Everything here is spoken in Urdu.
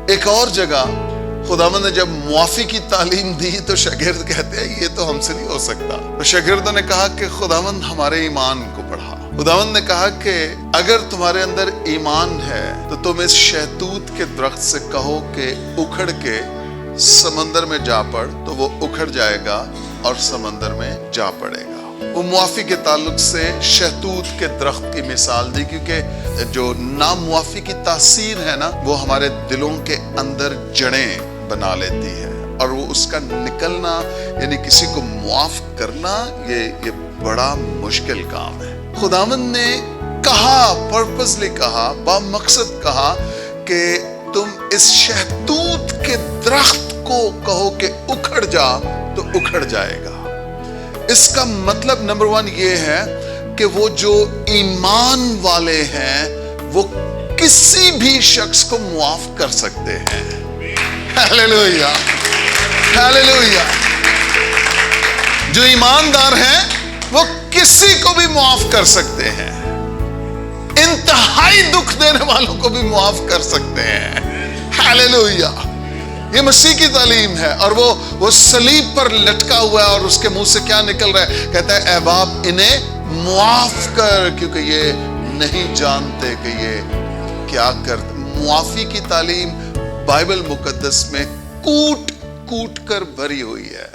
ایک اور جگہ خداوند نے جب معافی کی تعلیم دی تو شاگرد کہتے ہیں یہ تو ہم سے نہیں ہو سکتا. تو شاگردوں نے کہا کہ خداوند ہمارے ایمان کو بڑھا. خداوند نے کہا کہ اگر تمہارے اندر ایمان ہے تو تم اس شہتوت کے درخت سے کہو کہ اکھڑ کے سمندر میں جا پڑ تو وہ اکھڑ جائے گا اور سمندر میں جا پڑے گا. وہ معافی کے تعلق سے شہتوت کے درخت کی مثال دی، کیونکہ جو نامعافی کی تاثیر ہے نا وہ ہمارے دلوں کے اندر جڑیں بنا لیتی ہے، اور وہ اس کا نکلنا یعنی کسی کو معاف کرنا یہ بڑا مشکل کام ہے. خداوند نے کہا، پرپسلی کہا، با مقصد کہا کہ تم اس شہتوت کے درخت کو کہو کہ اکھڑ جا تو اکھڑ جائے گا. اس کا مطلب نمبر 1 یہ ہے کہ وہ جو ایمان والے ہیں وہ کسی بھی شخص کو معاف کر سکتے ہیں. Hallelujah, hallelujah. جو ایماندار ہیں وہ کسی کو بھی معاف کر سکتے ہیں، انتہائی دکھ دینے والوں کو بھی معاف کر سکتے ہیں. ہیلیلویا. یہ مسیح کی تعلیم ہے، اور وہ صلیب پر لٹکا ہوا ہے اور اس کے منہ سے کیا نکل رہا ہے؟ کہتا ہے اے باپ انہیں معاف کر کیونکہ یہ نہیں جانتے کہ یہ کیا کرتے. معافی کی تعلیم بائبل مقدس میں کوٹ کوٹ کر بھری ہوئی ہے.